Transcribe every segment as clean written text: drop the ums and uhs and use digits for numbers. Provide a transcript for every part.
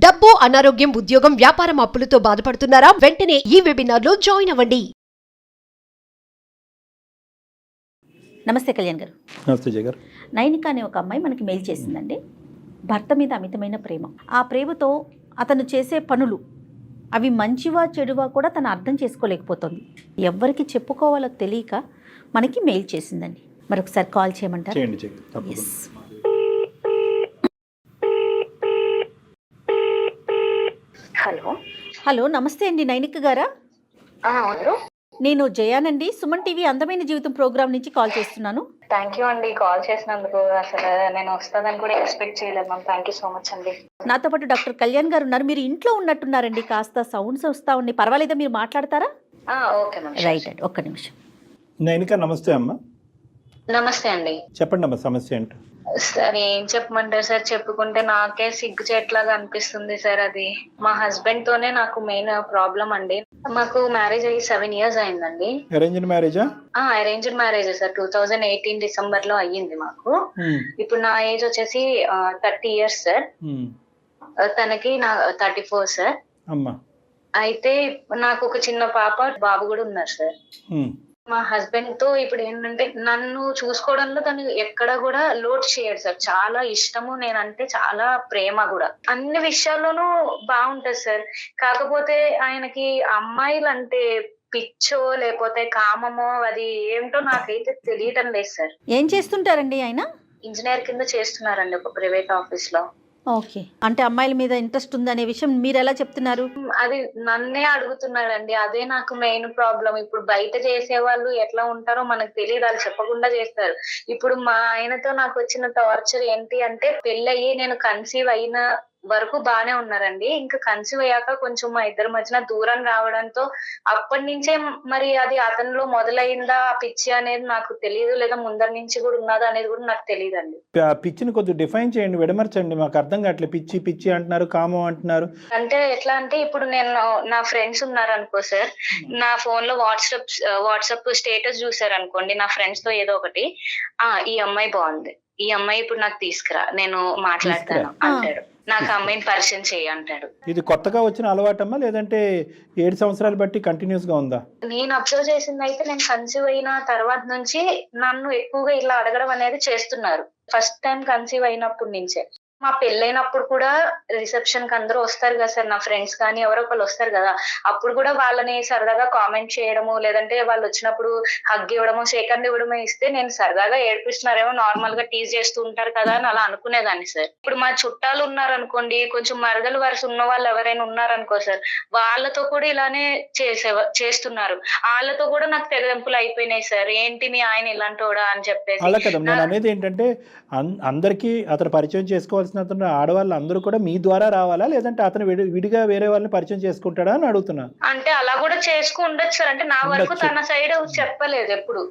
డబ్బు, అనారోగ్యం, ఉద్యోగం, వ్యాపారం అప్పులతో బాధపడుతున్నారా? వెంటనే ఈ వెబినార్ లో జాయిన్ అవ్వండి. నమస్తే కళ్యాణ్ గారు. నమస్తే జయ గారు. నైనిక అనే ఒక అమ్మాయి మనకి మెయిల్ చేసిందండి. భర్త మీద అమితమైన ప్రేమ, ఆ ప్రేమతో అతను చేసే పనులు అవి మంచివా చెడువా కూడా తను అర్థం చేసుకోలేకపోతుంది. ఎవరికి చెప్పుకోవాలో తెలియక మనకి మెయిల్ చేసిందండి. మరొకసారి కాల్ చేయమంటారు? చేయండి జయ గారు, తప్పకుండా. హలో, నమస్తే అండి. నైనిక గారా? నేను జయానండి, సుమన్ టీవీ అందమైన జీవితం ప్రోగ్రామ్ నుంచి కాల్ చేస్తున్నాను. థ్యాంక్ యూ అండి, కాల్ చేసినందుకు. అసలు నేను వస్తుందని కూడా ఎక్స్పెక్ట్ చేయలేదు ma'am. Thank you so much అండి. నాతో పాటు డాక్టర్ కళ్యాణ్ గారు ఉన్నారు. మీరు ఇంట్లో ఉన్నట్టున్నారండి, కాస్త సౌండ్స్ వస్తూ ఉన్నాయి. పర్వాలేదా, మీరు మాట్లాడతారా? Okay ma'am. రైట్ అండి, ఒక్క నిమిషం. నైనిక నమస్తే అమ్మ. నమస్తే అండి. చెప్పండి అమ్మ, సమస్య ఏంటి? సార్ ఏం చెప్పమంటారు సార్, చెప్పుకుంటే నాకే సిగ్గుచేట్లాగా అనిపిస్తుంది సార్. అది మా హస్బెండ్ తోనే నాకు మెయిన్ ప్రాబ్లం అండి. మాకు మ్యారేజ్ అయ్యి 7 years అయిందండి. అరేంజ్డ్ మ్యారేజా? Arranged marriage sir. 2018 December లో అయ్యింది మాకు. ఇప్పుడు నా ఏజ్ వచ్చేసి 30 years సార్. తనకి 34 సార్. అమ్మా. అయితే నాకు ఒక చిన్న పాప బాబు కూడా ఉన్నారు సార్. మా హస్బెండ్ తో ఇప్పుడు ఏంటంటే నన్ను చూసుకోవడంలో తను ఎక్కడ కూడా లోటు చేయడు సార్. చాలా ఇష్టము, నేనంటే చాలా ప్రేమ కూడా. అన్ని విషయాల్లోనూ బాగుంటది సార్. కాకపోతే ఆయనకి అమ్మాయిలు అంటే పిచ్చో లేకపోతే కామమో అది ఏంటో నాకైతే తెలియటం లేదు సార్. ఏం చేస్తుంటారండి ఆయన? ఇంజనీర్ కింద చేస్తున్నారండి ఒక ప్రైవేట్ ఆఫీస్ లో. ఓకే, అంటే అమ్మాయిల మీద ఇంట్రెస్ట్ ఉందనే విషయం మీరు ఎలా చెప్తున్నారు? అది నన్నే అడుగుతున్నాడండి. అదే నాకు మెయిన్ ప్రాబ్లం. ఇప్పుడు బయట చేసే వాళ్ళు ఎట్లా ఉంటారో మనకు తెలియదు, వాళ్ళు చెప్పకుండా చేస్తారు. ఇప్పుడు మా ఆయనతో నాకు వచ్చిన టార్చర్ ఏంటి అంటే, పెళ్ళయి నేను కన్సీవ్ అయిన వరకు బానే ఉన్నారండి. ఇంకా కన్సీవ్ అయ్యాక కొంచెం మా ఇద్దరి మధ్యన దూరం రావడంతో అప్పటి నుంచే మరి అది అతనిలో మొదలైందా ఆ పిచ్చి అనేది నాకు తెలియదు, లేదా ముందర నుంచి కూడా ఉన్నదా అనేది కూడా నాకు తెలియదు అండి. పిచ్చిని కొద్దిగా డిఫైన్ చేయండి, విడమర్చండి. మాకు అర్థం కావట్లేదు. పిచ్చి పిచ్చి అంటున్నారు, కామం అంటున్నారు. అంటే ఎట్లా అంటే, ఇప్పుడు నేను నా ఫ్రెండ్స్ ఉన్నారు అనుకో సార్, నా ఫోన్ లో వాట్సాప్ స్టేటస్ చూసారు అనుకోండి నా ఫ్రెండ్స్ తో ఏదో ఒకటి, ఈ అమ్మాయి బాగుంది, ఈ అమ్మాయి ఇప్పుడు నాకు తీసుకురా, నేను మాట్లాడతాను అంటాడు. నాకు అమ్మాయిని పరిచయం చేయి అంటాడు. ఇది కొత్తగా వచ్చిన అలవాటమ్మా, లేదంటే 7 సంవత్సరాలు బట్టి కంటిన్యూస్ గా ఉందా? నేను అబ్జర్వ్ చేసింది అయితే, నేను కన్సీవ్ అయిన తర్వాత నుంచి నన్ను ఎక్కువగా ఇలా అడగడం అనేది చేస్తున్నారు. ఫస్ట్ టైం కన్సీవ్ అయినప్పటి నుంచే. మా పెళ్ళైనప్పుడు కూడా రిసెప్షన్ కి అందరూ వస్తారు కదా సార్, నా ఫ్రెండ్స్ కానీ ఎవరో ఒకళ్ళు వస్తారు కదా, అప్పుడు కూడా వాళ్ళని సరదాగా కామెంట్ చేయడము, లేదంటే వాళ్ళు వచ్చినప్పుడు హగ్ ఇవ్వడము, షేకండ్ ఇవ్వడము ఇస్తే నేను సరదాగా ఏడిపిస్తున్నారేమో, నార్మల్ గా టీజ్ చేస్తూ ఉంటారు కదా అని అలా అనుకునేదాన్ని సార్. ఇప్పుడు మా చుట్టాలు ఉన్నారు అనుకోండి, కొంచెం మరదలు వరుస ఉన్న వాళ్ళు ఎవరైనా ఉన్నారనుకో సార్, వాళ్ళతో కూడా ఇలానే చేస్తున్నారు. వాళ్ళతో కూడా నాకు తెగదెంపులు అయిపోయినాయి సార్. ఏంటి మీ ఆయన ఇలాంటోడా అని చెప్పేసి. అలా కదా నేను అనేది ఏంటంటే, అందరికీ అతను పరిచయం చేసుకోవాల్సిన ఆడవాళ్ళు అందరూ కూడా మీ ద్వారా రావాలా, లేదంటే అతను విడిగా వేరే వాళ్ళని పరిచయం చేసుకుంటాడా అని అడుగుతున్నా. అంటే అలా కూడా చేసుకుండొచ్చు సార్. అంటే నా వరకు తన సైడ్ చెప్పలేదు ఎప్పుడు.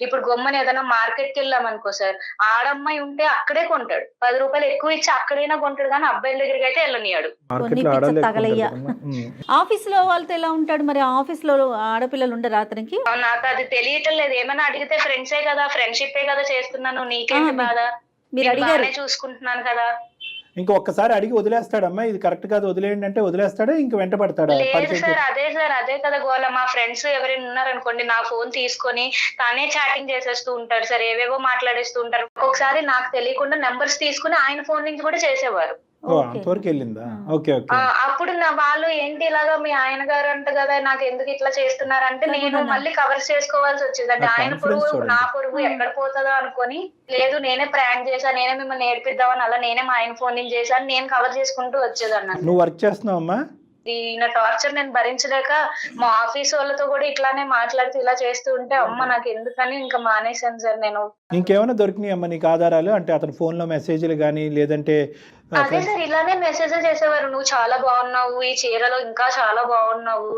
ఇప్పుడు గొమ్మని ఏదైనా మార్కెట్ కి వెళ్ళాం అనుకో సార్, ఆడమ్మాయి ఉంటే అక్కడే కొంటాడు, 10 రూపాయలు ఎక్కువ ఇచ్చి అక్కడైనా కొంటాడు, కానీ అబ్బాయిల దగ్గరికి అయితే వెళ్ళనియాడు. ఆఫీస్ లో వాళ్ళతో ఎలా ఉంటాడు మరి? ఆఫీస్ లో ఆడపిల్లలు ఉండరు అతనికి? నాకు అది తెలియటం లేదు. ఏమైనా అడిగితే ఫ్రెండ్సే కదా, ఫ్రెండ్షిప్ కదా చేస్తున్నాను, నీకేంటి బాధ, మీరు అడిగారు చూసుకుంటున్నాను కదా. ఇంకా ఒక్కసారి అడిగి వదిలేస్తాడమ్మా, ఇది కరెక్ట్ కాదు వదిలేయండి అంటే వదిలేస్తాడా, ఇంక వెంట పడతాడా? లేదు సార్, అదే కదా గోల. మా ఫ్రెండ్స్ ఎవరైనా ఉన్నారనుకోండి, నా ఫోన్ తీసుకొని తానే చాటింగ్ చేసేస్తూ ఉంటారు సార్, ఏవేవో మాట్లాడేస్తూ ఉంటారు. ఒకసారి నాకు తెలియకుండా నెంబర్స్ తీసుకుని ఆయన ఫోన్ నుంచి కూడా చేసేవారు. అంతవరకు వెళ్ళిందా? Okay okay. అప్పుడు వాళ్ళు ఏంటి ఇలాగా మీ ఆయన గారు అంట కదా, నాకు ఎందుకు ఇట్లా చేస్తున్నారంటే నేను మళ్ళీ కవర్ చేసుకోవాల్సి వచ్చేది. అంటే ఆయన పొరుగు నా పొరుగు ఎక్కడ పోతుందో అనుకొని, లేదు నేనే ప్రాంక్ చేశాను, నేనే మిమ్మల్ని నేర్పిద్దామని అలా నేనే మా ఆయన ఫోన్ నుంచి చేశాను, నేను కవర్ చేసుకుంటూ వచ్చేదన్నా. నువ్వు వర్క్ చేస్తున్నావమ్మా? ఈయన టార్చర్ నేను భరించలేక మా ఆఫీస్ వాళ్ళతో కూడా ఇట్లానే మాట్లాడుతూ ఇలా చేస్తూ ఉంటే, అమ్మ నాకు ఎందుకని ఇంకా మానేశాను సార్ నేను. ఇంకేమైనా దొరికినాయి అమ్మ నీకు ఆధారాలు? అంటే అతని ఫోన్ లో మెసేజ్లు గానీ, లేదంటే? అదే సార్, ఇలానే మెసేజ్ చేసేవారు, నువ్వు చాలా బాగున్నావు, ఈ చీరలో ఇంకా చాలా బాగున్నావు,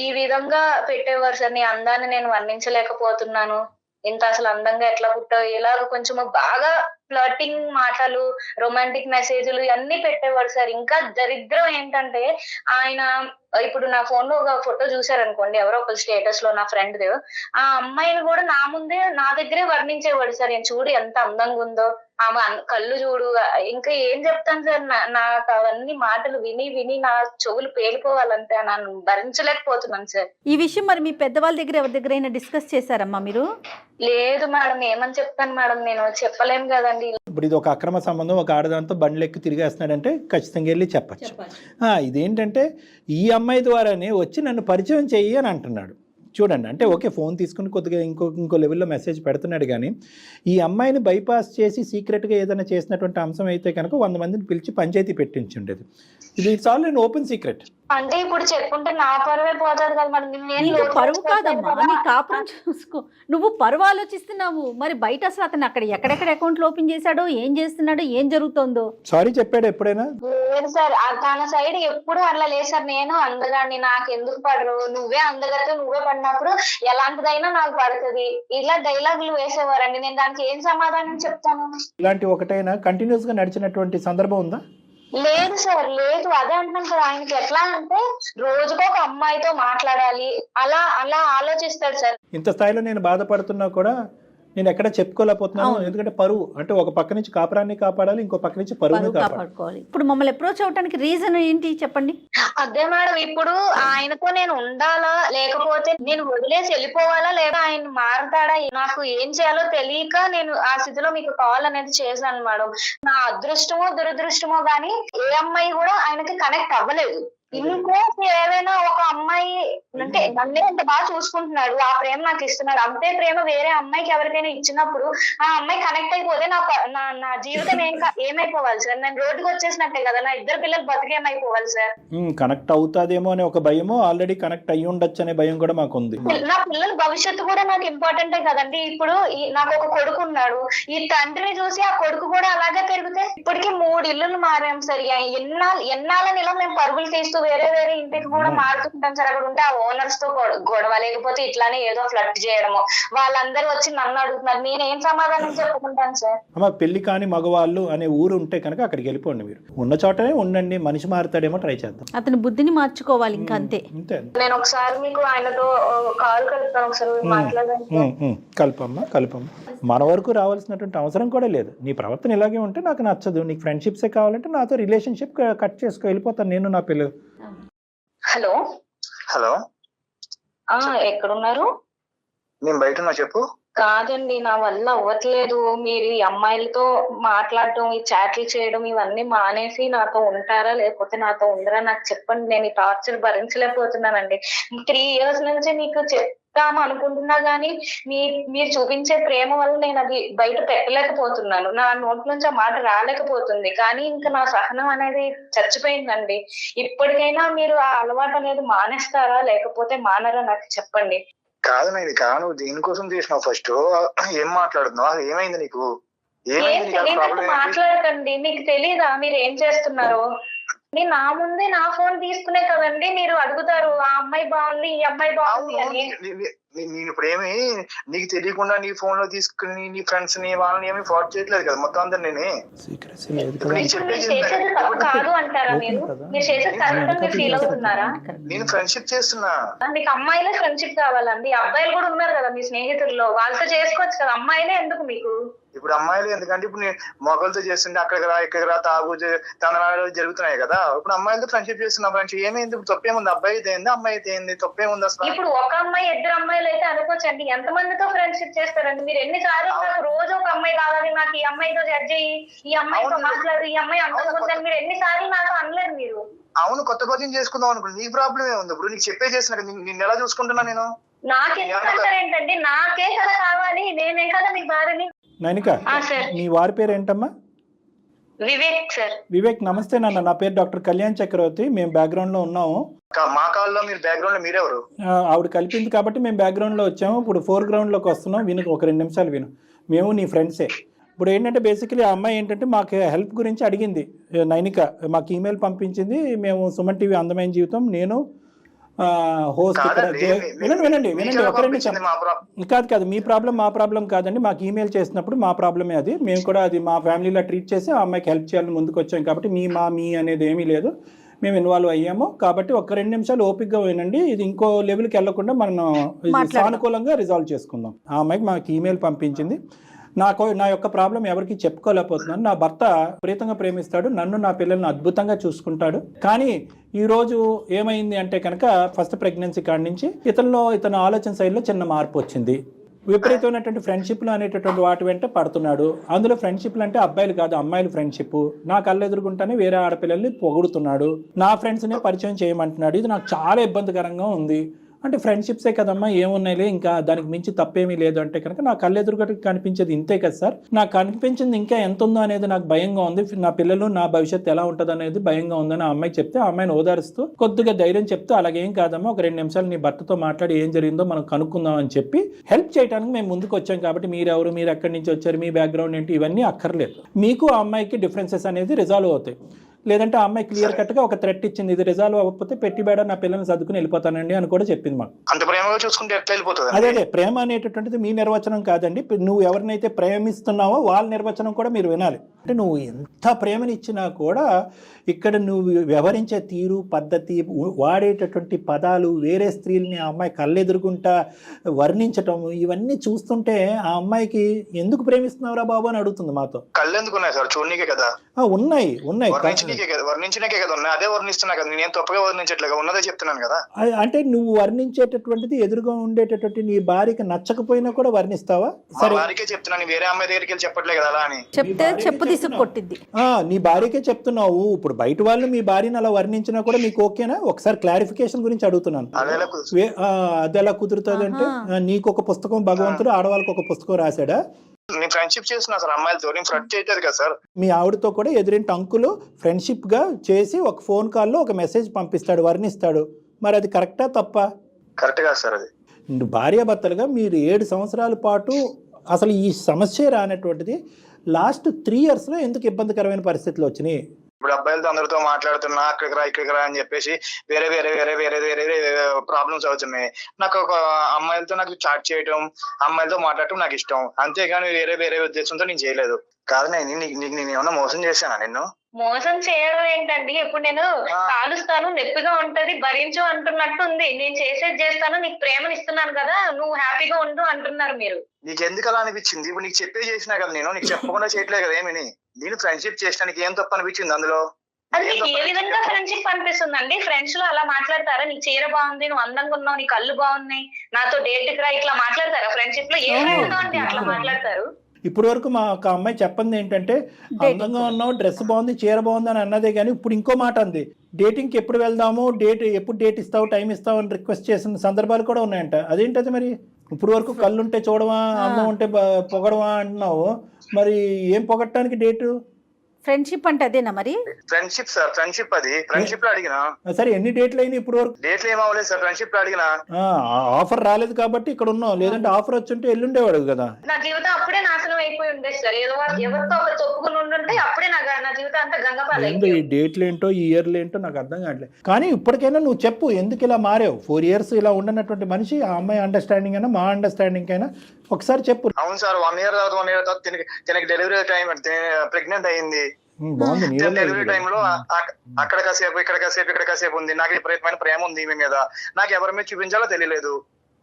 ఈ విధంగా పెట్టేవారు సార్. నీ అందాన్ని నేను వర్ణించలేకపోతున్నాను, ఇంత అసలు అందంగా ఎట్లా పుట్టావు, ఇలాగ కొంచెం బాగా ఫ్లర్టింగ్ మాటలు, రొమాంటిక్ మెసేజ్లు ఇవన్నీ పెట్టేవాడు సార్. ఇంకా దరిద్రం ఏంటంటే, ఆయన ఇప్పుడు నా ఫోన్ లో ఒక ఫోటో చూసారనుకోండి, ఎవరో ఒక స్టేటస్ లో నా ఫ్రెండ్, ఆ అమ్మాయిని కూడా నా ముందే నా దగ్గరే వర్ణించేవాడు సార్. నేను చూడు ఎంత అందంగా ఉందో, ఆమె కళ్ళు చూడు, ఇంకా ఏం చెప్తాను సార్. నాకు అవన్నీ మాటలు విని విని నా చెవులు పేలిపోవాలంటే నన్ను భరించలేకపోతున్నాను సార్. ఈ విషయం మరి మీ పెద్దవాళ్ళ దగ్గర ఎవరి దగ్గర డిస్కస్ చేశారమ్మా మీరు? లేదు మేడం, ఏమని చెప్తాను మేడం, నేను చెప్పలేను కదండి. ఇప్పుడు ఇది ఒక అక్రమ సంబంధం, ఒక ఆడదాంతో బండ్లెక్కి తిరిగేస్తున్నాడంటే ఖచ్చితంగా వెళ్ళి చెప్పచ్చు. ఇదేంటంటే ఈ అమ్మాయి ద్వారానే వచ్చి నన్ను పరిచయం చెయ్యి అని అంటున్నాడు. చూడండి, అంటే ఓకే ఫోన్ తీసుకుని కొద్దిగా ఇంకో లెవెల్లో మెసేజ్ పెడుతున్నాడు, కానీ ఈ అమ్మాయిని బైపాస్ చేసి సీక్రెట్గా ఏదైనా చేసినటువంటి అంశం అయితే కనుక 100 మందిని పిలిచి పంచాయతీ పెట్టించి ఉండేది. ఇది it's all in open secret. అంటే ఇప్పుడు చెప్పుకుంటే నా పరువే పోతుంది కదా మరి. నీకు పరువు కాదమ్మా, నీ కాపురం చూసుకో. నువ్వు పరువు ఆలోచిస్తున్నావు, మరి బయట అసలు అతను అక్కడ ఎక్కడెక్కడ అకౌంట్లు ఓపెన్ చేశాడో, ఏం చేస్తున్నాడో, ఏం జరుగుతుందో. సారీ చెప్పాడు ఎప్పుడైనా? లేదు సార్, తన సైడ్ ఎప్పుడు అట్లా లేదు సార్. నేను అందగాన్ని, నాకు ఎందుకు పడరు, నువ్వే అందగతే, నువ్వే పడినప్పుడు ఎలాంటిదైనా నాకు పడుతుంది, ఇలా డైలాగులు వేసేవారండి. నేను దానికి ఏం సమాధానం చెప్తాను? ఇలాంటి ఒకటైనా కంటిన్యూస్ గా నడిచినటువంటి సందర్భం ఉందా? లేదు సార్, లేదు. అదే అంటున్నాను సార్. ఆయనకి ఎట్లా అంటే రోజుకో ఒక అమ్మాయితో మాట్లాడాలి, అలా అలా ఆలోచిస్తాడు సార్. ఇంత స్థాయిలో నేను బాధపడుతున్నా కూడా నేను ఎక్కడ చెప్పుకోలేకపోతున్నాను. ఎందుకంటే పరువు అంటే ఒక పక్క నుంచి కాపురాన్ని కాపాడాలి, ఇంకో పక్క నుంచి పరువుని కాపాడుకోవాలి. ఇప్పుడు మమ్మల్ని అప్రోచ్ అవడానికి రీజన్ ఏంటి చెప్పండి? అదే మేడం, ఇప్పుడు ఆయనతో నేను ఉండాలా, లేకపోతే నేను వదిలేసి వెళ్ళిపోవాలా, లేదా ఆయన మారతాడా, నాకు ఏం చేయాలో తెలియక నేను ఆ స్థితిలో మీకు కాల్ అనేది చేశాను మేడం. నా అదృష్టమో దురదృష్టమో గానీ ఏ అమ్మాయి కూడా ఆయనకి కనెక్ట్ అవ్వలేదు. ఇంకోటి ఏదైనా ఒక అమ్మాయి అంటే నన్నే అంత బాగా చూసుకుంటున్నాడు, ఆ ప్రేమ నాకు ఇస్తున్నాడు, అంతే ప్రేమ వేరే అమ్మాయికి ఎవరికైనా ఇచ్చినప్పుడు ఆ అమ్మాయి కనెక్ట్ అయిపోతే నా జీవితం ఏమైపోవాలి సార్? నేను రోడ్డుకి వచ్చేసినట్టే కదా, నా 2 పిల్లలు బతికేమైపోవాలి సార్? కనెక్ట్ అవుతాదేమో అనే ఒక భయమో, ఆల్రెడీ కనెక్ట్ అయ్యి ఉండొచ్చు అనే భయం కూడా మాకు ఉంది. నా పిల్లల భవిష్యత్తు కూడా నాకు ఇంపార్టెంటే కదండి. ఇప్పుడు నాకు ఒక కొడుకు ఉన్నాడు, ఈ తండ్రిని చూసి ఆ కొడుకు కూడా అలాగే పెరిగితే, ఇప్పటికీ 3 ఇల్లులు మారాం సార్. ఎన్నాళ్ళని ఇలా మేము పరుగులు తీస్తూ వేరే వేరే ఇంటికి కూడా మారుతుంటాం సార్. అక్కడ ఉంటే ఆ ఓనర్స్ తో గొడవ, లేకపోతే ఇట్లానే ఏదో ఫ్లడ్ చేయడము, వాళ్ళందరూ వచ్చి నన్ను అడుగుతున్నారు, నేను ఏం సమాధానం చెప్పుకుంటాను సార్? అమ్మ, పెళ్లి కాని మగవాళ్ళు అనే ఊరు ఉంటే కనుక అక్కడికి వెళ్ళిపోండి. మీరు ఉన్న చోటనే ఉండండి, మనిషి మారుతాడేమో ట్రై చేద్దాం. అతని బుద్ధిని మార్చుకోవాలి, ఇంకా అంతే. నేను ఒకసారి మీకు ఆయనతో కాల్ కలుపుతాను, ఒకసారి మాట్లాడండి. కలుపమ్మా. మన వరకు రావాల్సినటువంటి అవసరం కూడా లేదు. నీ ప్రవర్తన ఇలాగే ఉంటే నాకు నచ్చదు. నీకు ఫ్రెండ్షిప్సే కావాలంటే నాతో రిలేషన్షిప్ కట్ చేసుకో, వెళ్ళిపోతాను నేను, నా పిల్లలు. హలో, ఎక్కడున్నారు? నేను బయట ఉన్నా, చెప్పు. కాదండి, నా వల్ల అవ్వట్లేదు. మీరు ఈ అమ్మాయిలతో మాట్లాడటం, ఈ చాట్లు చేయడం ఇవన్నీ మానేసి నాతో ఉంటారా లేకపోతే నాతో ఉండరా నాకు చెప్పండి. నేను ఈ టార్చర్ భరించలేకపోతున్నానండి. 3 years నుంచి మీకు చెప్తాము అనుకుంటున్నా గానీ మీరు చూపించే ప్రేమ వల్ల నేను అది బయట పెట్టలేకపోతున్నాను. నా నోటి నుంచి ఆ మాట రాలేకపోతుంది. కానీ ఇంకా నా సహనం అనేది చచ్చిపోయిందండి. ఇప్పటికైనా మీరు ఆ అలవాటు అనేది మానేస్తారా లేకపోతే మానరా నాకు చెప్పండి. కాదు ఇది కాదు, నువ్వు దేనికోసం చేసినావు? ఫస్ట్ ఏం మాట్లాడుతున్నావు? అది ఏమైంది నీకు? మాట్లాడకండి, మీకు తెలీదా మీరు ఏం చేస్తున్నారో? నా ముందే నా ఫోన్ తీసుకునే కదండి మీరు అడుగుతారు, ఆ అమ్మాయి బాగుంది, ఈ అమ్మాయి బాగుంది అని. నేను ఇప్పుడు ఏమి నీకు తెలియకుండా నీ ఫోన్ లో తీసుకుని నీ ఫ్రెండ్స్ ని వాళ్ళని ఏమి ఫార్వర్డ్ చేయట్లేదు కదా, మొత్తం అందరు నేనే. చేసేది తప్పు కాదు అంటారా? మీరు చేసేది కరెక్ట్ మీరు ఫీల్ అవుతున్నారా? నేను ఫ్రెండ్షిప్ చేస్తున్నా. మీకు అమ్మాయిలే ఫ్రెండ్షిప్ కావాలండి, అబ్బాయిలు కూడా ఉన్నారు కదా మీ స్నేహితుల్లో, వాళ్ళతో చేసుకోవచ్చు కదా, అమ్మాయిలే ఎందుకు మీకు? ఇప్పుడు అమ్మాయిలు ఎందుకంటే ఇప్పుడు నేను మొగలతో చేస్తుంటే అక్కడికి రా ఇక్కడికి రా తాగు తనలు జరుగుతున్నాయి కదా. ఇప్పుడు అమ్మాయిలతో ఫ్రెండ్షిప్ చేస్తున్నా. ఫ్రెండ్షిప్ ఏమైంది? తప్పేముంది? అబ్బాయి అయితే ఏంది, అమ్మాయి అయితే ఏంది, తప్పేముంది అసలు? ఇప్పుడు ఒక అమ్మాయి 2 అమ్మాయిలు అయితే అనుకోవచ్చండి, ఎంత మందితో ఫ్రెండ్షిప్ చేస్తారండి మీరు? ఎన్నిసార్లు నాకు రోజు ఒక అమ్మాయి కావాలి, నాకు ఈ అమ్మాయితో జడ్జ్ అయ్యి, ఈ అమ్మాయితో మాట్లాడు, ఈ అమ్మాయి అంతకుందని మీరు ఎన్నిసార్లు నాకు అనలేదు మీరు? అవును, కొత్త పరిచయం చేసుకుందాం అనుకుంటు, నీకు ప్రాబ్లం ఏముంది? ఇప్పుడు నీకు చెప్పే చేస్తున్నా, నిన్ను ఎలా చూసుకుంటున్నా నేను? నాకెందుకంటారేంటండి? నాకే కదా కావాలి, నేనే కదా మీ భార్యని. నైనిక, మీ వారి పేరు ఏంటమ్మా? వివేక్ సార్. వివేక్, నమస్తే నాన్న. నా పేరు డాక్టర్ కళ్యాణ్ చక్రవర్తి. మేము బ్యాక్గ్రౌండ్ లో ఉన్నాము. మా కాల్లో మీరు బ్యాక్గ్రౌండ్ లో మీరెవరు? ఆవిడ కలిపింది కాబట్టి మేము బ్యాక్గ్రౌండ్ లో వచ్చాము. ఇప్పుడు 4 లోకి వస్తున్నాం. విను, ఒక 2 నిమిషాలు విను. మేము నీ ఫ్రెండ్సే. ఇప్పుడు ఏంటంటే బేసికలీ ఆ అమ్మాయి ఏంటంటే మాకు హెల్ప్ గురించి అడిగింది. నైనిక మాకు ఈమెయిల్ పంపించింది. మేము సుమన్ టీవీ అందమైన జీవితం, నేను హోస్ట్ ఇక్కడ. వినండి ఒక 2 నిమిషాలు. కాదు, మీ ప్రాబ్లం మా ప్రాబ్లం కాదండి. మాకు ఈమెయిల్ చేసినప్పుడు మా ప్రాబ్లమే అది. మేము కూడా అది మా ఫ్యామిలీలో ట్రీట్ చేసి ఆ అమ్మాయికి హెల్ప్ చేయాలని ముందుకు వచ్చాం. కాబట్టి మీ అనేది ఏమీ లేదు, మేము ఇన్వాల్వ్ అయ్యాము. కాబట్టి ఒక 2 నిమిషాలు ఓపిక్గా వినండి. ఇది ఇంకో లెవెల్కి వెళ్లకుండా మనం సానుకూలంగా రిజాల్వ్ చేసుకుందాం. ఆ అమ్మాయికి మాకు ఈమెయిల్ పంపించింది. నా యొక్క ప్రాబ్లం ఎవరికి చెప్పుకోలేకపోతున్నాను. నా భర్త విపరీతంగా ప్రేమిస్తాడు, నన్ను నా పిల్లల్ని అద్భుతంగా చూసుకుంటాడు. కానీ ఈరోజు ఏమైంది అంటే కనుక ఫస్ట్ ప్రెగ్నెన్సీ కాడి నుంచి ఇతను ఆలోచన శైలిలో చిన్న మార్పు వచ్చింది. విపరీతమైనటువంటి ఫ్రెండ్షిప్లు అనేటటువంటి వాటి వెంట పడుతున్నాడు. అందులో ఫ్రెండ్షిప్లు అంటే అబ్బాయిలు కాదు, అమ్మాయిలు ఫ్రెండ్షిప్. నా కళ్ళు ఎదురుగుంటానే వేరే ఆడపిల్లల్ని పొగుడుతున్నాడు, నా ఫ్రెండ్స్నే పరిచయం చేయమంటున్నాడు. ఇది నాకు చాలా ఇబ్బందికరంగా ఉంది. అంటే ఫ్రెండ్షిప్సే కదమ్మా, ఏమున్నాయిలే, ఇంకా దానికి మించి తప్పేమీ లేదు అంటే కనుక నా కళ్ళు ఎదురుగట్టు కనిపించేది ఇంతే కదా సార్, నాకు కనిపించింది ఇంకా ఎంత ఉందో అనేది నాకు భయంగా ఉంది. నా పిల్లలు నా భవిష్యత్తు ఎలా ఉంటుంది అనేది భయంగా ఉందని ఆ అమ్మాయి చెప్తే, ఆ అమ్మాయిని ఓదారుస్తూ కొద్దిగా ధైర్యం చెప్తూ, అలాగేం కాదమ్మా, ఒక 2 నిమిషాలు నీ భర్తతో మాట్లాడి ఏం జరిగిందో మనం కనుక్కుందాం అని చెప్పి హెల్ప్ చేయడానికి మేము ముందుకు వచ్చాం. కాబట్టి మీరెవరు, మీరు ఎక్కడి నుంచి వచ్చారు, మీ బ్యాక్గ్రౌండ్ ఏంటి, ఇవన్నీ అక్కర్లేదు. మీకు ఆ అమ్మాయికి డిఫరెన్సెస్ అనేది రిజాల్వ్ అవుతాయి. లేదంటే ఆ అమ్మాయి క్లియర్ కట్ గా ఒక థ్రెట్ ఇచ్చింది, ఇది రిజాల్వ్ అవ్వకపోతే పెట్టి బేడ నా పిల్లల్ని చదువుకుని వెళ్ళిపోతానండి అని కూడా చెప్పింది మాకు. అంత ప్రేమగా చూసుకుంటే ఎట్లా వెళ్ళిపోతుంది? అదే ప్రేమ అనేటటువంటిది మీ నిర్వచనం కాదండి. నువ్వు ఎవరినైతే ప్రేమిస్తున్నావో వాళ్ళ నిర్వచనం కూడా మీరు వినాలి. అంటే నువ్వు ఎంత ప్రేమనిచ్చినా కూడా ఇక్కడ నువ్వు వ్యవహరించే తీరు, పద్ధతి, వాడేటటువంటి పదాలు, వేరే స్త్రీలని ఆ అమ్మాయి కళ్ళెదురుగుంటా వర్ణించటం, ఇవన్నీ చూస్తుంటే ఆ అమ్మాయికి ఎందుకు ప్రేమిస్తున్నావురా బాబు అని అడుగుతుంది మాతో. కళ్ళు ఎందుకు ఉన్నాయి సార్? చూడనీకే కదా ఉన్నాయి. వర్ణించడానికే కదా ఉన్నాయి. అదే వర్ణిస్తున్నా కదా, నేను తప్పుగా వర్ణించట్లేగా, ఉన్నదే చెప్తున్నాను కదా. అంటే నువ్వు వర్ణించేటటువంటిది ఎదురుగా ఉండేటటువంటి నీ భార్యకి నచ్చకపోయినా కూడా వర్ణిస్తావా? సరే, భార్యకే చెప్తున్నాను, వేరే అమ్మాయి దగ్గరికి వెళ్ళి చెప్పట్లే కదా అలా అని. చెప్తే చెప్పు తీసుకు కొట్టిద్ది. నీ భార్యకే చెప్తున్నావు. ఇప్పుడు బయట వాళ్ళు మీ భార్యను అలా వర్ణించినా కూడా మీకు ఓకేనా? ఒకసారి క్లారిఫికేషన్ గురించి అడుగుతున్నాను. అది ఎలా కుదురుతుంది అంటే, నీకు ఒక పుస్తకం భగవంతుడు, ఆడవాళ్ళకి ఒక పుస్తకం రాశాడా? నేను ఫ్రెండ్షిప్ చేస్తున్నా సార్ అమ్మాయిలతో, నేను ఫ్రెండ్ చేయలేదు కదా సార్. మీ ఆవిడతో కూడా ఎదురింటి అంకులు ఫ్రెండ్షిప్ గా చేసి ఒక ఫోన్ కాల్లో ఒక మెసేజ్ పంపిస్తాడు, వర్ణిస్తాడు. మరి అది కరెక్టా తప్పా? కరెక్ట్ కాదు సార్. అది భార్యాభర్తలుగా మీరు 7 సంవత్సరాల పాటు అసలు ఈ సమస్య రానటువంటిది లాస్ట్ 3 years లో ఎందుకు ఇబ్బందికరమైన పరిస్థితులు వచ్చినాయి? ఇప్పుడు అబ్బాయిలతో అందరితో మాట్లాడుతున్నా, ఇక్కడికి రా అని చెప్పేసి వేరే వేరే వేరే వేరే వేరే ప్రాబ్లమ్స్ అవుతున్నాయి. నాకు ఒక అమ్మాయిలతో నాకు చాట్ చేయడం, అమ్మాయిలతో మాట్లాడటం నాకు ఇష్టం. అంతేగాని వేరే వేరే ఉద్దేశంతో నేను చేయలేదు. కాదు నేను ఏమన్నా మోసం చేశానా? నిన్ను మోసం చేయడం ఏంటండి? ఇప్పుడు నేను కాలుస్తాను, నొప్పిగా ఉంటది, భరించు అంటున్నట్టు ఉంది. నేను చేసేది చేస్తాను, నీకు ప్రేమను ఇస్తున్నాను కదా, నువ్వు హ్యాపీగా ఉండు అంటున్నారు మీరు. నీకు ఎందుకు అలా అనిపించింది? ఇప్పుడు నీకు చెప్పే చేసినా కదా, నేను నీకు చెప్పకుండా చేయట్లేదు కదా ఏమని. నేను ఫ్రెండ్షిప్ చేసినానికి ఏం తప్పు అనిపించింది అందులో? అది నీకు ఏ విధంగా ఫ్రెండ్షిప్ అనిపిస్తుంది అండి? ఫ్రెండ్స్ లో అలా మాట్లాడతారా? నీకు చీర బాగుంది, నువ్వు అందంగా ఉన్నావు, నీ కళ్ళు బాగున్నాయి, నాతో డేట్ రా, ఇట్లా మాట్లాడతారా? ఫ్రెండ్షిప్ లో ఏ విధంగా అంటే అట్లా మాట్లాడతారు? ఇప్పటి వరకు మా ఒక అమ్మాయి చెప్పింది ఏంటంటే, అందంగా ఉన్నావు, డ్రెస్ బాగుంది, చీర బాగుంది అని అన్నదే. కానీ ఇప్పుడు ఇంకో మాట అంది, డేటింగ్కి ఎప్పుడు వెళ్దాము, ఎప్పుడు డేట్ ఇస్తావు, టైం ఇస్తావు అని రిక్వెస్ట్ చేసిన సందర్భాలు కూడా ఉన్నాయంట. అదేంటది మరి? ఇప్పుడు వరకు కళ్ళు ఉంటే చూడవా, అందం ఉంటే పొగడవా అంటున్నావు, మరి ఏం పొగట్టడానికి డేటు? ఫ్రెండ్షిప్ అంటే అదేనా మరి? Friendship sir, friendship. అది ఫ్రెండ్షిప్ లో అడిగినా. సరే, ఎన్ని డేట్లు అయినాయి ఇప్పుడు వరకు? డేట్లు ఏం అవ్వలేదు సార్, ఫ్రెండ్షిప్ లో అడిగినా. ఆఫర్ రాలేదు కాబట్టి ఇక్కడ ఉన్నావు, లేదంటే ఆఫర్ వచ్చుంటే ఎల్లుండేవాడు కదా. నా జీవితం అప్పుడే నాశనం అయిపోయి ఉండేది సార్. ఎవరితో ఒక తొప్పుకుని ఉండుంటే అప్పుడే నా జీవితం అంతా గంగపాలు. ఈ డేట్లు ఏంటో, ఈ ఇయర్లు ఏంటో నాకు అర్థం కావట్లేదు. కానీ ఇప్పటికైనా నువ్వు చెప్పు, ఎందుకు ఇలా మారావు? 4 years ఇలా ఉండనటువంటి మనిషి, ఆ అమ్మాయి అండర్స్టాండింగ్ అయినా మా అండర్స్టాండింగ్ అయినా ఒకసారి చెప్పు. అవును సార్, 1 year తర్వాత తనకి డెలివరీ టైం, ప్రెగ్నెంట్ అయింది. డెలివరీ టైంలో అక్కడ కాసేపు ఇక్కడ కాసేపు ఉంది. నాకు విపరీతమైన ప్రేమ ఉంది ఈమె మీద, నాకు ఎవరి మీద చూపించాలో తెలియలేదు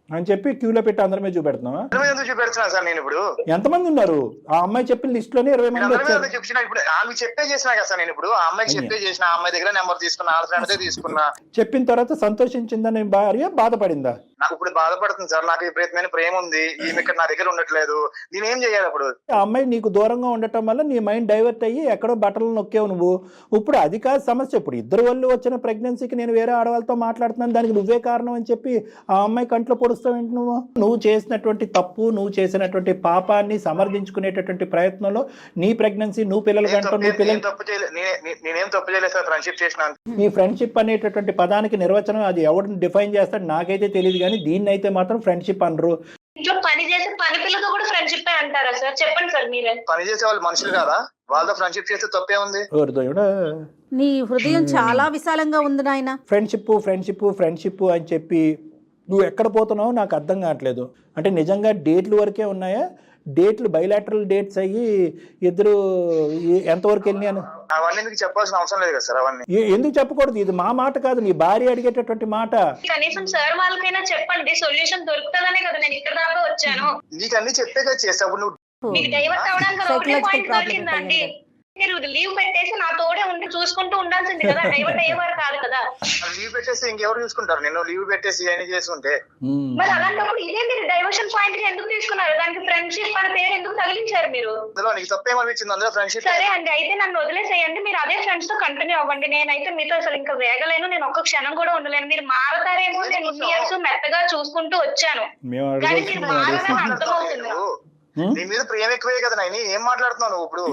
అని చెప్పి క్యూలో పెట్టి అందరి మీద చూపెడుతున్నావా? ఎందుకు చూపెడుతున్నా సార్ నేను? ఇప్పుడు ఎంతమంది ఉన్నారు? ఆ అమ్మాయి చెప్పిన లిస్ట్ లోనే 20 మంది చూపించిన. ఇప్పుడు ఆమె చెప్పే చేసినా కదా సార్ నేను. ఇప్పుడు ఆ అమ్మాయికి చెప్పే చేసిన, ఆ అమ్మాయి దగ్గర నెంబర్ తీసుకున్నా, ఆ ఫ్రెండ్ తీసుకున్నా. చెప్పిన తర్వాత సంతోషించిందని భార్య బాధపడిందా? నాకు ఇప్పుడు బాధపడుతుంది సార్. నాకు విపరీతమైన ప్రేమ ఉంది, ఈమె ఇక్కడ నా దగ్గర ఉండట్లేదు, నేనేం చేయాలి ఇప్పుడు? ఆ అమ్మాయి నీకు దూరంగా ఉండటం వల్ల నీ మైండ్ డైవర్ట్ అయ్యి ఎక్కడో బట్టలు నొక్కేవు నువ్వు. ఇప్పుడు అది కాదు సమస్య. ఇప్పుడు ఇద్దరు వాళ్ళు వచ్చిన ప్రెగ్నెన్సీకి నేను వేరే ఆడవాళ్ళతో మాట్లాడుతున్నాను, దానికి నువ్వే కారణం అని చెప్పి ఆ అమ్మాయి కంట్లో పొడుస్తావేంటి? నువ్వు చేసినటువంటి తప్పు, నువ్వు చేసినటువంటి పాపాన్ని సమర్థించుకునేటటువంటి ప్రయత్నంలో నీ ప్రెగ్నెన్సీ, నువ్వు పిల్లలు కంటూ నీ పిల్లలు. నేనేం తప్పు చేయలేదు సార్ ఫ్రెండ్షిప్ చేసిన. నీ ఫ్రెండ్షిప్ అనేటటువంటి పదానికి నిర్వచనం అది ఎవరిని డిఫైన్ చేస్తాడు నాకైతే తెలియదు, కానీ దీన్ని అయితే మాత్రం ఫ్రెండ్షిప్ అనరు. ఇంట్లో పని చేసే పని పిల్లతో కూడా ఫ్రెండ్షిప్ అంటారా సార్? చెప్పండి సార్ మీరే. పని చేసే వాళ్ళు మనుషులు కాదా? వాళ్ళతో ఫ్రెండ్షిప్ చేస్తే తప్పే ఉంది? నీ హృదయం చాలా విశాలంగా ఉంది నాయన. ఫ్రెండ్షిప్ ఫ్రెండ్షిప్ ఫ్రెండ్షిప్ అని చెప్పి నువ్వు ఎక్కడ పోతున్నావు నాకు అర్థం కావట్లేదు. అంటే నిజంగా డేట్లు వరకే ఉన్నాయా? డేట్లు బైలాటరల్ డేట్స్ అయ్యి ఇద్దరు ఎంతవరకు వెళ్ళినాను? అవన్నీ మీకు చెప్పాల్సిన అవసరం లేదు కదా సార్. అవన్నీ ఎందుకు చెప్పకూడదు? ఇది మా మాట కాదు, నీ భార్య అడిగేటటువంటి మాట. కనీసం సార్ వాళ్ళకైనా చెప్పండి, సొల్యూషన్ దొరుకుతుందనే కదా నేను ఇక్కడ దాకా వచ్చాను. నీకు అన్ని చెప్పే కదా చేస్తావు. నువ్వు మీకు డైవర్ట్ అవడానికి ఒకటే Psychological పాయింట్ problem దొరికిందండి. కళ్యాణ్ మీరు లీవ్ పెట్టేసి నా తోడే ఉండి చూసుకుంటూ ఉండాల్సింది కదా, డైవర్ట్ అయ్యేవారు కాదు కదా. లీవ్ పెట్టేసి ఇంకెవరు చూసుకుంటారు? నేను లీవ్ పెట్టేసి ఏం చేసుకుంటే మరి అలాంటప్పుడు ఇదే మీరు డైవర్షన్ పాయింట్ గా ఎందుకు తీసుకున్నారు? దానికి ఫ్రెండ్షిప్ అనే పేరు ఎందుకు తగిలించారు మీరు? అందులో నీకు తప్పేమనిపించింది? అందులో ఫ్రెండ్షిప్. సరే అండి, అయితే నన్ను వదిలేసేయండి, మీరు అదే ఫ్రెండ్స్ తో కంటిన్యూ అవ్వండి. నేనైతే మీతో అసలు ఇంకా వేగలేను, నేను ఒక్క క్షణం కూడా ఉండలేను. మీరు మారతారేమో నేను ఇయర్స్ మెత్తగా చూసుకుంటూ వచ్చాను, కానీ మీరు మారదని అర్థమవుతుంది. నీ మీద ప్రేమ ఎక్కువే కదా నాయని, ఏం మాట్లాడుతున్నావు నువ్వు ఇప్పుడు?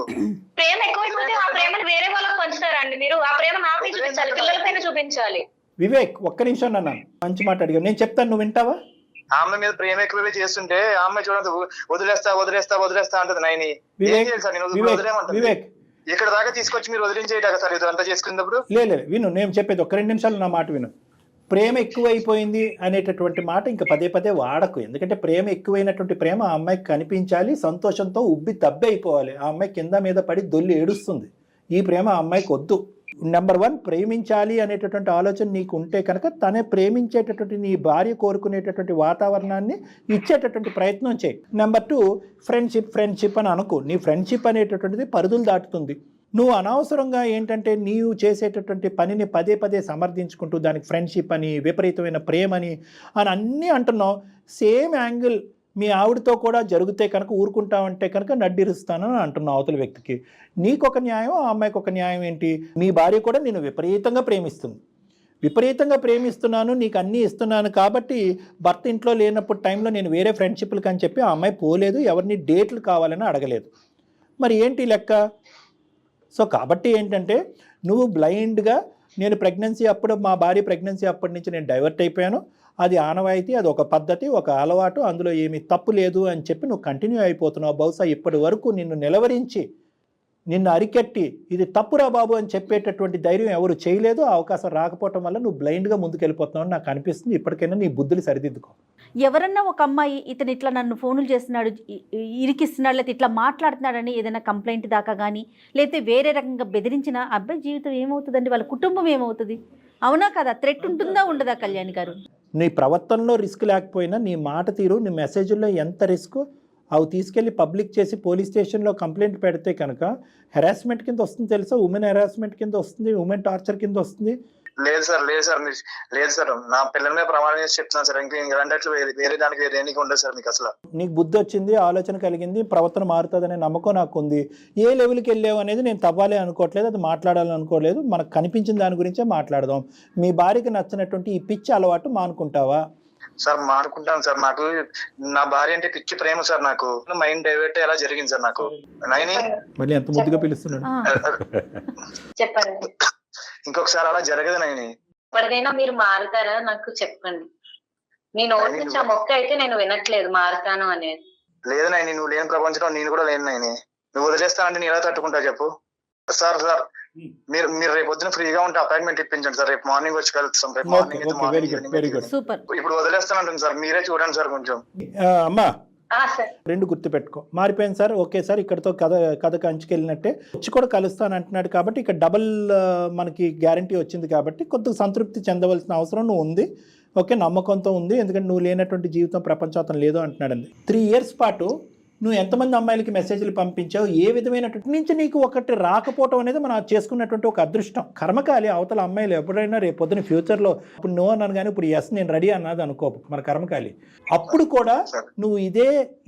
ప్రేమ ఎక్కువైపోతే ఆ ప్రేమను వేరే వాళ్ళకి పంచుతారండి మీరు? ఆ ప్రేమ నాపై చూపించాలి, పిల్లలపైన చూపించాలి. వివేక్ ఒక్క నిమిషం నాన్న, మంచి మాట అడిగా, నేను చెప్తాను, నువ్వు వింటావా? ఆమె మీద ప్రేమ ఎక్కువే చేస్తుంటే ఆమె చూడండి వదిలేస్తా వదిలేస్తా వదిలేస్తా అంటది నాయని. ఏం వివేక్ చేయాలి సార్? నేను వివేక్ వదిలేమంటాను. వివేక్ ఇక్కడ దాకా తీసుకొచ్చి మీరు వదిలించేయట సార్ ఇదంతా చేసుకున్నప్పుడు. లేదు విను, నేను చెప్పేది ఒక్క 2 నిమిషాలు నా మాట విను. ప్రేమ ఎక్కువైపోయింది అనేటటువంటి మాట ఇంకా పదే పదే వాడకు. ఎందుకంటే ప్రేమ ఎక్కువైనటువంటి ప్రేమ ఆ అమ్మాయికి కనిపించాలి, సంతోషంతో ఉబ్బి తబ్బి అయిపోవాలి. ఆ అమ్మాయి కింద మీద పడి దొల్లి ఏడుస్తుంది. ఈ ప్రేమ ఆ అమ్మాయికి వద్దు. నెంబర్ 1, ప్రేమించాలి అనేటటువంటి ఆలోచన నీకు ఉంటే కనుక తనే ప్రేమించేటటువంటి నీ భార్య కోరుకునేటటువంటి వాతావరణాన్ని ఇచ్చేటటువంటి ప్రయత్నం చేయి. నెంబర్ 2, ఫ్రెండ్షిప్ అని అనుకో. నీ ఫ్రెండ్షిప్ అనేటటువంటిది పరిధులు దాటుతుంది. నువ్వు అనవసరంగా ఏంటంటే నీవు చేసేటటువంటి పనిని పదే పదే సమర్థించుకుంటూ దానికి ఫ్రెండ్షిప్ అని, విపరీతమైన ప్రేమని అని అన్నీ అంటున్నావు. సేమ్ యాంగిల్ మీ ఆవిడతో కూడా జరిగితే కనుక ఊరుకుంటావంటే కనుక నడ్డిరుస్తానని అంటున్నావు అవతల వ్యక్తికి. నీకొక న్యాయం, ఆ అమ్మాయికి ఒక న్యాయం ఏంటి? మీ భార్య కూడా నేను విపరీతంగా ప్రేమిస్తుంది, విపరీతంగా ప్రేమిస్తున్నాను, నీకు అన్నీ ఇస్తున్నాను కాబట్టి భర్త ఇంట్లో లేనప్పుడు టైంలో నేను వేరే ఫ్రెండ్షిప్లకు అని చెప్పి ఆ అమ్మాయి పోలేదు, ఎవరిని డేట్లు కావాలని అడగలేదు. మరి ఏంటి లెక్క? సో కాబట్టి ఏంటంటే నువ్వు బ్లైండ్గా నేను ప్రెగ్నెన్సీ అప్పుడు, మా భార్య ప్రెగ్నెన్సీ అప్పటి నుంచి నేను డైవర్ట్ అయిపోయాను, అది ఆనవాయితీ, అది ఒక పద్ధతి, ఒక అలవాటు, అందులో ఏమీ తప్పు లేదు అని చెప్పి నువ్వు కంటిన్యూ అయిపోతున్నావు. బహుశా ఇప్పటి వరకు నిన్ను నిలవరించి, నిన్ను అరికట్టి ఇది తప్పురా బాబు అని చెప్పేటటువంటి ధైర్యం ఎవరు చేయలేదు. ఆ అవకాశం రాకపోవటం వల్ల నువ్వు బ్లైండ్గా ముందుకెళ్ళిపోతున్నావు నాకు అనిపిస్తుంది. ఇప్పటికైనా నీ బుద్ధులు సరిదిద్దుకో. ఎవరన్నా ఒక అమ్మాయి ఇతను ఇట్లా నన్ను ఫోనులు చేస్తున్నాడు, ఇరికిస్తున్నాడు, లేకపోతే ఇట్లా మాట్లాడుతున్నాడని ఏదైనా కంప్లైంట్ దాకా కానీ, లేకపోతే వేరే రకంగా బెదిరించిన అబ్బాయి జీవితం ఏమవుతుందండి? వాళ్ళ కుటుంబం ఏమవుతుంది? అవునా కదా? థ్రెట్ ఉంటుందా ఉండదా కళ్యాణి గారు? నీ ప్రవర్తనలో రిస్క్ లేకపోయినా నీ మాట తీరు, నీ మెసేజ్లో ఎంత రిస్క్, అవి తీసుకెళ్ళి పబ్లిక్ చేసి పోలీస్ స్టేషన్లో కంప్లైంట్ పెడితే కనుక హెరాస్మెంట్ కింద వస్తుంది తెలుసా? ఉమెన్ హెరాస్మెంట్ కింద వస్తుంది, ఉమెన్ టార్చర్ కింద వస్తుంది. లేదు సార్ నా పిల్లల మీద ప్రమాణం చేసి చెప్తున్నాను సార్. ఇంకా వేరే దానికి వేరే ఎన్నిక ఉండదు సార్. మీకు అసలు నీకు బుద్ధి వచ్చింది, ఆలోచన కలిగింది, ప్రవర్తన మారుతుందనే నమ్మకం నాకు ఉంది. ఏ లెవెల్కి వెళ్ళావు అనేది నేను తవ్వాలి అనుకోవట్లేదు, అది మాట్లాడాలని అనుకోలేదు. మనకు కనిపించిన దాని గురించే మాట్లాడదాం. మీ భార్యకి నచ్చినటువంటి ఈ పిచ్చి అలవాటు మానుకుంటావా? Sir మానుకుంటాను sir. నాకు నా భార్య అంటే పిచ్చి ప్రేమ సార్. నాకు మైండ్ డైవర్ట్ ఎలా జరిగింది సార్ నాకు. నైని మళ్ళీ ఎంత ముద్దుగా పిలుస్తున్నాడు. చెప్పండి. ఇంకొకసారి అలా జరగదు నైని. ఇప్పటికైనా మీరు మారుతారా నాకు చెప్పండి. మీ నోటి నుంచి ఆ మొక్క అయితే నేను వినట్లేదు మారుతాను అనేది. లేదు నైని, నువ్వు లేని ప్రపంచంలో నేను కూడా లేను నైని. నువ్వు వదిలేస్తానంటే నేను ఎలా తట్టుకుంటా చెప్పు? సార్ మీరు రేపు పొద్దున ఫ్రీగా ఉంటే అపాయింట్మెంట్ ఇప్పించండి సార్. రేపు మార్నింగ్ వచ్చి కలుస్తాం. రేపు మార్నింగ్ సూపర్. ఇప్పుడు వదిలేస్తానంటుంది సార్. మీరే చూడండి సార్ కొంచెం. అమ్మా సార్ 2 గుర్తుపెట్టుకో. మారిపోయింది సార్, ఓకే సార్, ఇక్కడతో కథ కంచుకెళ్ళినట్టే. వచ్చి కూడా కలుస్తాను అంటున్నాడు కాబట్టి ఇక్కడ డబుల్ మనకి గ్యారంటీ వచ్చింది కాబట్టి కొద్దిగా సంతృప్తి చెందవలసిన అవసరం నువ్వు ఉంది. ఓకే, నమ్మకంతో ఉంది, ఎందుకంటే నువ్వు లేనటువంటి జీవితం ప్రపంచం లేదు అంటున్నాడండి. 3 years పాటు నువ్వు ఎంతమంది అమ్మాయిలకి మెసేజ్లు పంపించావు, ఏ విధమైనటువంటి నుంచి నీకు ఒకటి రాకపోవటం అనేది మనం చేసుకున్నటువంటి ఒక అదృష్టం. కర్మకాలి అవతల అమ్మాయిలు ఎప్పుడైనా రేపు పొద్దున ఫ్యూచర్లో ఇప్పుడు నో అన్నాను కానీ ఇప్పుడు ఎస్ నేను రెడీ అన్నది అనుకో, మన కర్మకాలి. అప్పుడు కూడా నువ్వు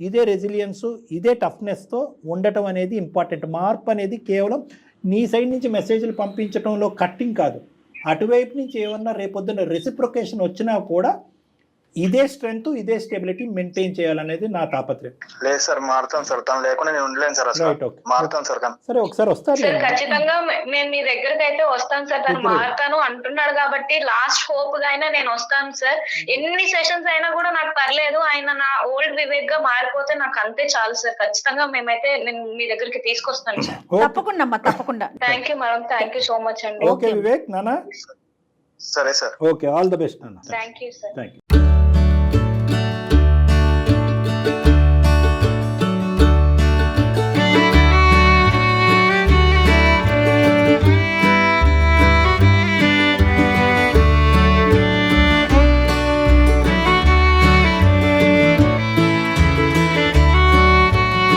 ఇదే రెసిలియన్స్, ఇదే టఫ్నెస్తో ఉండటం అనేది ఇంపార్టెంట్. మార్పు అనేది కేవలం నీ సైడ్ నుంచి మెసేజ్లు పంపించడంలో కట్టింగ్ కాదు, అటువైపు నుంచి ఏమన్నా రేపొద్దున రెసిప్రొకేషన్ వచ్చినా కూడా ఇదే స్ట్రెంగ్త్, ఇదే స్టెబిలిటీ మెయింటైన్ చేయాలనేది నా తాపత్రయం. లేదు సార్, మారుతాను సార్. తను లేకుండా నేను ఉండలేను సార్. అసలు మారుతాను సార్. సరే ఒకసారి వస్తారు. ఖచ్చితంగా నేను మీ దగ్గరికి అయితే వస్తాను సార్. తను మారుతాను అంటున్నాడు కాబట్టి లాస్ట్ హోప్ గా అయినా నేను వస్తాను సార్. ఎన్ని సెషన్స్ అయినా కూడా నాకు పర్లేదు, ఆయన నా ఓల్డ్ వివేక్ గా మారిపోతే నాకు అంతే చాలు సార్. ఖచ్చితంగా మేమైతే నేను మీ దగ్గరికి తీసుకొస్తాను సార్. తప్పకుండా అమ్మా, తప్పకుండా. Thank you madam, thank you so much అండి. ఓకే వివేక్ నాన్న. సరే sir. Okay, all the best నాన్న. Thank you sir. Thank you.